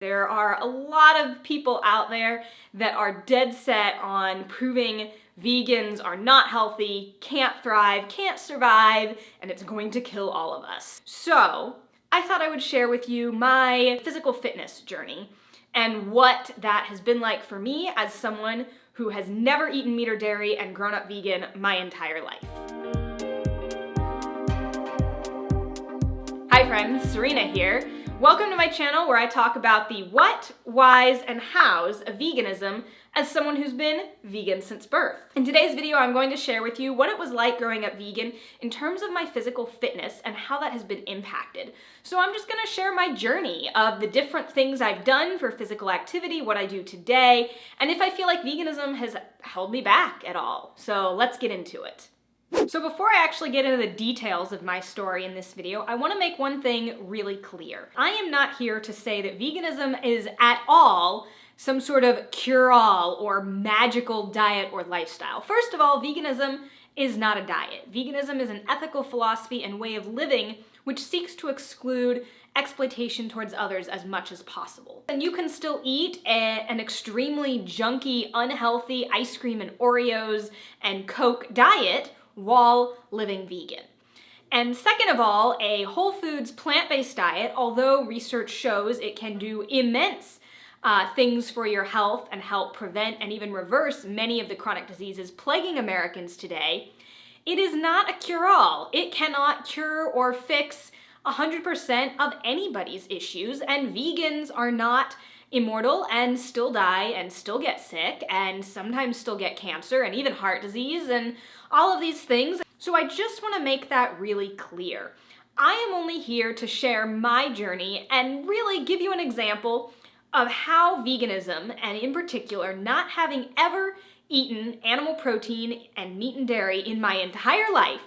There are a lot of people out there that are dead set on proving vegans are not healthy, can't thrive, can't survive, and it's going to kill all of us. So I thought I would share with you my physical fitness journey and what that has been like for me as someone who has never eaten meat or dairy and grown up vegan my entire life. Hi friends, Sarina here. Welcome to my channel where I talk about the what, whys, and hows of veganism as someone who's been vegan since birth. In today's video, I'm going to share with you what it was like growing up vegan in terms of my physical fitness and how that has been impacted. So I'm just gonna share my journey of the different things I've done for physical activity, what I do today, and if I feel like veganism has held me back at all. So let's get into it. So before I actually get into the details of my story in this video, I want to make one thing really clear. I am not here to say that veganism is at all some sort of cure-all or magical diet or lifestyle. First of all, veganism is not a diet. Veganism is an ethical philosophy and way of living which seeks to exclude exploitation towards others as much as possible. And you can still eat an extremely junky, unhealthy ice cream and Oreos and Coke diet while living vegan. And second of all, a whole foods plant-based diet, although research shows it can do immense things for your health and help prevent and even reverse many of the chronic diseases plaguing Americans today, it is not a cure-all. It cannot cure or fix 100% of anybody's issues, and vegans are not immortal and still die and still get sick and sometimes still get cancer and even heart disease and all of these things. So I just want to make that really clear. I am only here to share my journey and really give you an example of how veganism, and in particular not having ever eaten animal protein and meat and dairy in my entire life,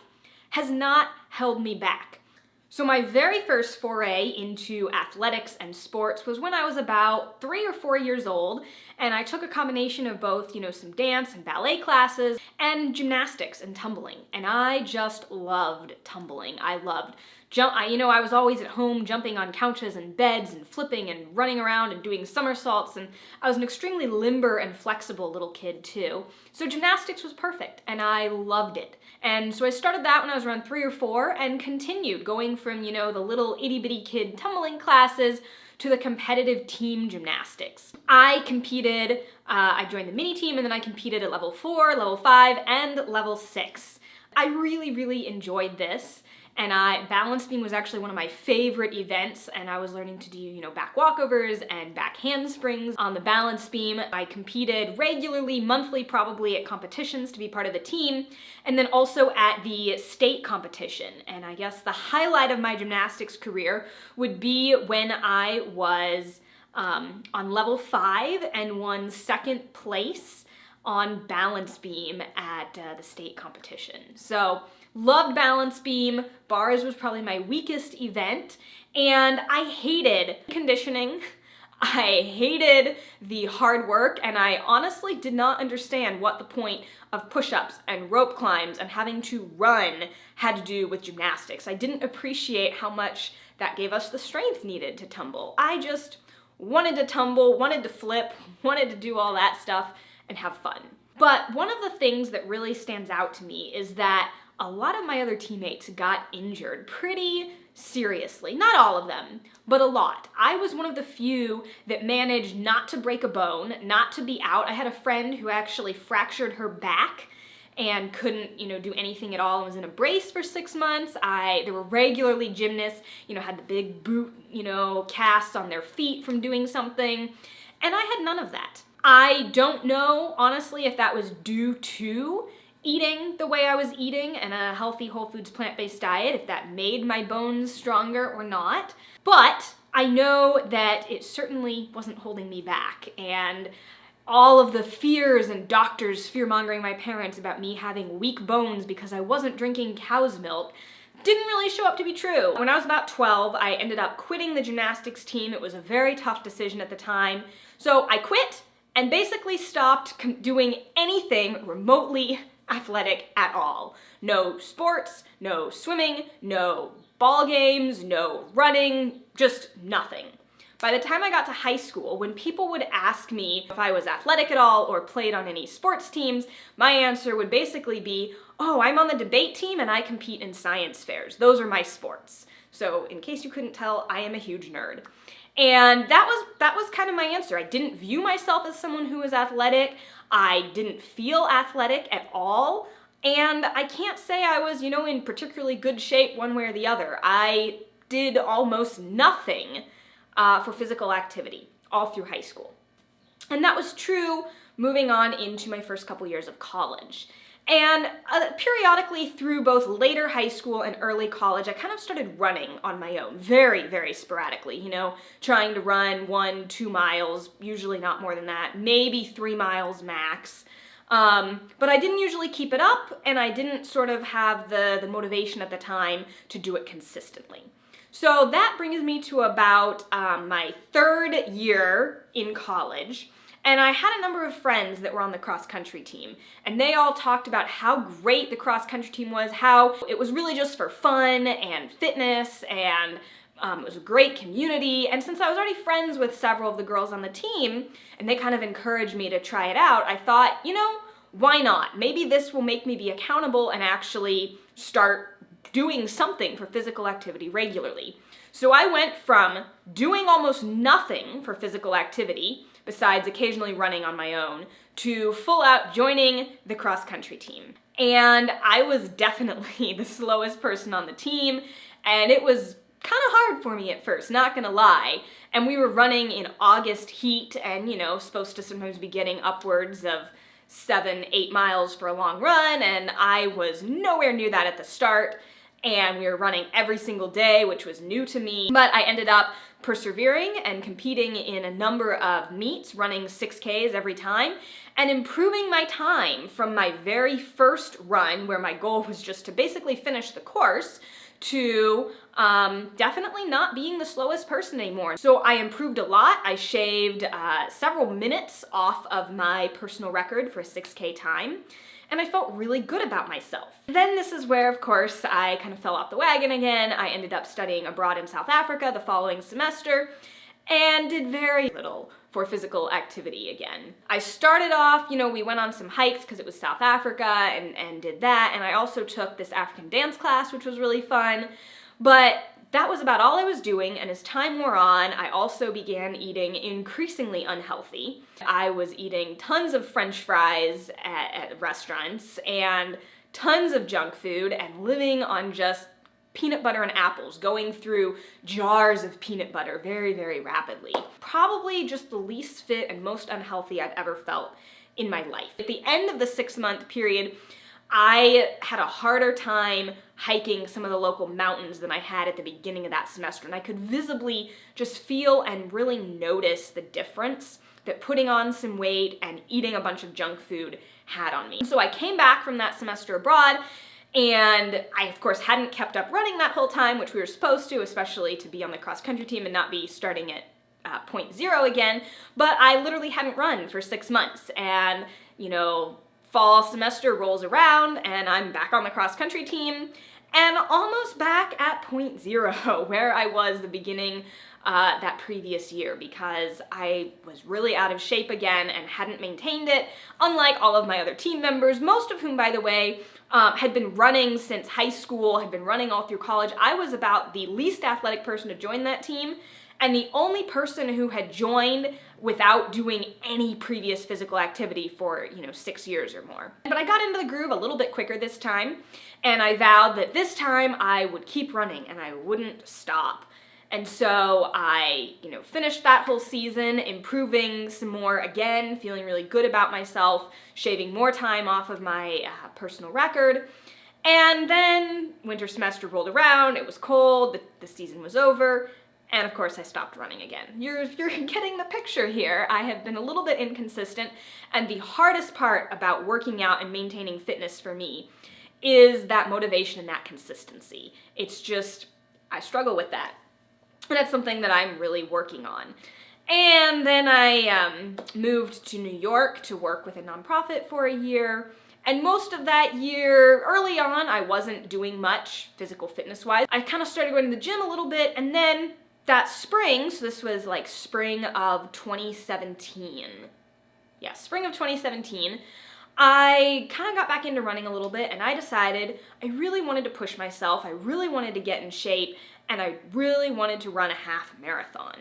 has not held me back. So my very first foray into athletics and sports was when I was about 3 or 4 years old, and I took a combination of both, some dance and ballet classes and gymnastics and tumbling, and I just loved tumbling. I loved I was always at home jumping on couches and beds and flipping and running around and doing somersaults, and I was an extremely limber and flexible little kid too. So gymnastics was perfect, and I loved it. And so I started that when I was around 3 or 4 and continued going from, the little itty-bitty kid tumbling classes to the competitive team gymnastics. I competed, I joined the mini team, and then I competed at level 4, level 5, and level 6. I really, really enjoyed this. And balance beam was actually one of my favorite events, and I was learning to do, back walkovers and back handsprings on the balance beam. I competed regularly, monthly probably, at competitions to be part of the team, and then also at the state competition. And I guess the highlight of my gymnastics career would be when I was on level 5 and won 2nd place on balance beam at the state competition. So loved balance beam. Bars was probably my weakest event, and I hated conditioning. I hated the hard work, and I honestly did not understand what the point of push-ups and rope climbs and having to run had to do with gymnastics. I didn't appreciate how much that gave us the strength needed to tumble. I just wanted to tumble, wanted to flip, wanted to do all that stuff and have fun. But one of the things that really stands out to me is that a lot of my other teammates got injured pretty seriously. Not all of them, but a lot. I was one of the few that managed not to break a bone, not to be out. I had a friend who actually fractured her back and couldn't, do anything at all and was in a brace for 6 months. There were regularly gymnasts, had the big boot, casts on their feet from doing something, and I had none of that. I don't know, honestly, if that was due to eating the way I was eating and a healthy whole foods plant-based diet, if that made my bones stronger or not. But I know that it certainly wasn't holding me back, and all of the fears and doctors fear-mongering my parents about me having weak bones because I wasn't drinking cow's milk didn't really show up to be true. When I was about 12, I ended up quitting the gymnastics team. It was a very tough decision at the time. So I quit and basically stopped doing anything remotely athletic at all. No sports, no swimming, no ball games, no running, just nothing. by the time I got to high school, when people would ask me if I was athletic at all or played on any sports teams, my answer would basically be, oh, I'm on the debate team and I compete in science fairs. Those are my sports. So in case you couldn't tell, I am a huge nerd. And that was kind of my answer. I didn't view myself as someone who was athletic. I didn't feel athletic at all. And I can't say I was, in particularly good shape one way or the other. I did almost nothing for physical activity all through high school. And that was true moving on into my first couple years of college. And periodically through both later high school and early college, I kind of started running on my own, very, very sporadically, trying to run 1-2 miles, usually not more than that, maybe 3 miles max. But I didn't usually keep it up, and I didn't sort of have the motivation at the time to do it consistently. So that brings me to about my third year in college, and I had a number of friends that were on the cross-country team, and they all talked about how great the cross-country team was, how it was really just for fun and fitness, and it was a great community. And since I was already friends with several of the girls on the team, and they kind of encouraged me to try it out, I thought, why not? Maybe this will make me be accountable and actually start doing something for physical activity regularly. So I went from doing almost nothing for physical activity, besides occasionally running on my own, to full out joining the cross-country team. And I was definitely the slowest person on the team, and it was kind of hard for me at first, not gonna lie. And we were running in August heat and, supposed to sometimes be getting upwards of 7-8 miles for a long run, and I was nowhere near that at the start. And we were running every single day, which was new to me. But I ended up persevering and competing in a number of meets, running 6Ks every time, and improving my time from my very first run, where my goal was just to basically finish the course, to definitely not being the slowest person anymore. So I improved a lot. I shaved several minutes off of my personal record for a 6K time, and I felt really good about myself. Then this is where, of course, I kind of fell off the wagon again. I ended up studying abroad in South Africa the following semester and did very little for physical activity again. I started off, we went on some hikes because it was South Africa and did that, and I also took this African dance class, which was really fun, but that was about all I was doing, and as time wore on, I also began eating increasingly unhealthy. I was eating tons of French fries at restaurants and tons of junk food and living on just peanut butter and apples, going through jars of peanut butter very, very rapidly. Probably just the least fit and most unhealthy I've ever felt in my life. At the end of the 6-month period, I had a harder time hiking some of the local mountains than I had at the beginning of that semester, and I could visibly just feel and really notice the difference that putting on some weight and eating a bunch of junk food had on me. So I came back from that semester abroad, and I, of course, hadn't kept up running that whole time, which we were supposed to, especially to be on the cross-country team and not be starting at point zero again, but I literally hadn't run for 6 months, and, fall semester rolls around and I'm back on the cross-country team and almost back at point zero where I was the beginning that previous year, because I was really out of shape again and hadn't maintained it, unlike all of my other team members, most of whom, by the way, had been running since high school, had been running all through college. I was about the least athletic person to join that team, and the only person who had joined without doing any previous physical activity for, 6 years or more. But I got into the groove a little bit quicker this time, and I vowed that this time I would keep running and I wouldn't stop. And so I, finished that whole season, improving some more again, feeling really good about myself, shaving more time off of my personal record. And then winter semester rolled around, it was cold, the season was over, and of course I stopped running again. You're getting the picture here. I have been a little bit inconsistent, and the hardest part about working out and maintaining fitness for me is that motivation and that consistency. It's just, I struggle with that. And that's something that I'm really working on. And then I moved to New York to work with a nonprofit for a year. And most of that year, early on, I wasn't doing much physical fitness-wise. I kind of started going to the gym a little bit, and then that spring, so this was like spring of 2017. Yeah, spring of 2017, I kind of got back into running a little bit, and I decided I really wanted to push myself, I really wanted to get in shape, and I really wanted to run a half marathon.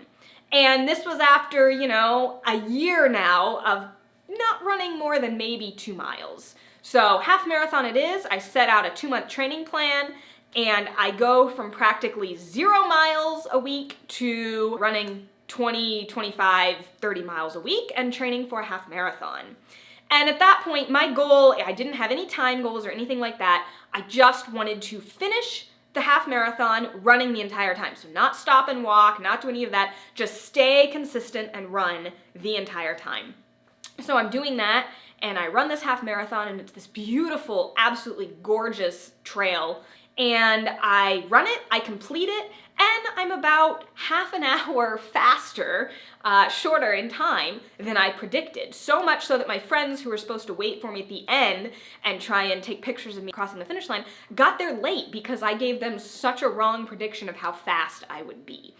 And this was after, you know, a year now of not running more than maybe 2 miles. So half marathon it is. I set out a 2-month training plan, and I go from practically 0 miles a week to running 20, 25, 30 miles a week and training for a half marathon. And at that point, my goal, I didn't have any time goals or anything like that. I just wanted to finish the half marathon running the entire time. So not stop and walk, not do any of that, just stay consistent and run the entire time. So I'm doing that, and I run this half marathon, and it's this beautiful, absolutely gorgeous trail. And I run it, I complete it, and I'm about half an hour faster, shorter in time than I predicted. So much so that my friends who were supposed to wait for me at the end and try and take pictures of me crossing the finish line got there late because I gave them such a wrong prediction of how fast I would be.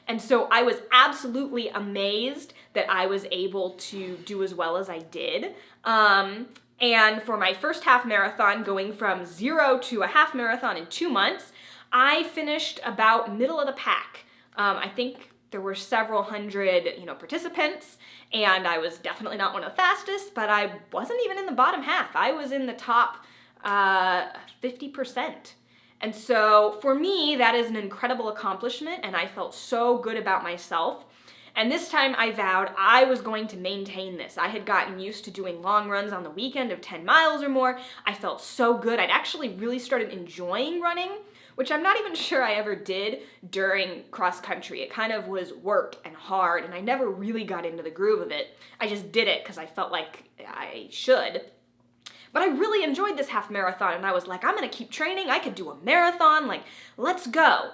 And so I was absolutely amazed that I was able to do as well as I did. And for my first half marathon, going from 0 to a half marathon in 2 months, I finished about middle of the pack. I think there were several hundred, participants, and I was definitely not one of the fastest, but I wasn't even in the bottom half. I was in the top 50%. And so for me, that is an incredible accomplishment, and I felt so good about myself. And this time I vowed I was going to maintain this. I had gotten used to doing long runs on the weekend of 10 miles or more. I felt so good. I'd actually really started enjoying running, which I'm not even sure I ever did during cross country. It kind of was work and hard, and I never really got into the groove of it. I just did it because I felt like I should. But I really enjoyed this half marathon, and I was like, I'm gonna keep training. I could do a marathon, like, let's go.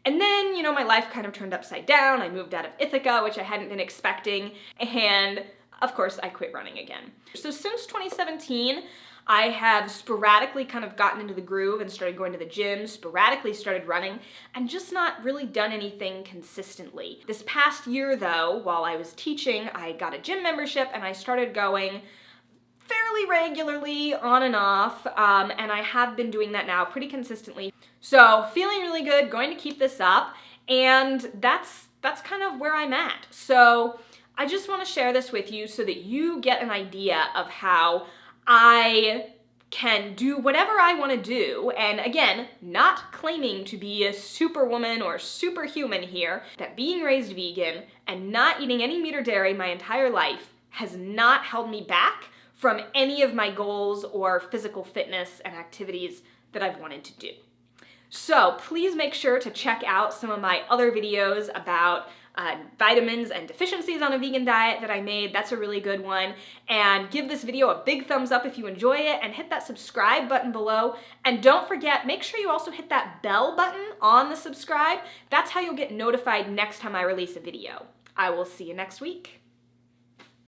And then, my life kind of turned upside down. I moved out of Ithaca, which I hadn't been expecting, and of course, I quit running again. So since 2017, I have sporadically kind of gotten into the groove and started going to the gym, sporadically started running, and just not really done anything consistently. This past year, though, while I was teaching, I got a gym membership, and I started going fairly regularly, on and off, and I have been doing that now pretty consistently. So feeling really good, going to keep this up, and that's kind of where I'm at. So I just want to share this with you so that you get an idea of how I can do whatever I want to do, and again, not claiming to be a superwoman or superhuman here, that being raised vegan and not eating any meat or dairy my entire life has not held me back from any of my goals or physical fitness and activities that I've wanted to do. So please make sure to check out some of my other videos about vitamins and deficiencies on a vegan diet that I made. That's a really good one. And give this video a big thumbs up if you enjoy it, and hit that subscribe button below. And don't forget, make sure you also hit that bell button on the subscribe. That's how you'll get notified next time I release a video. I will see you next week.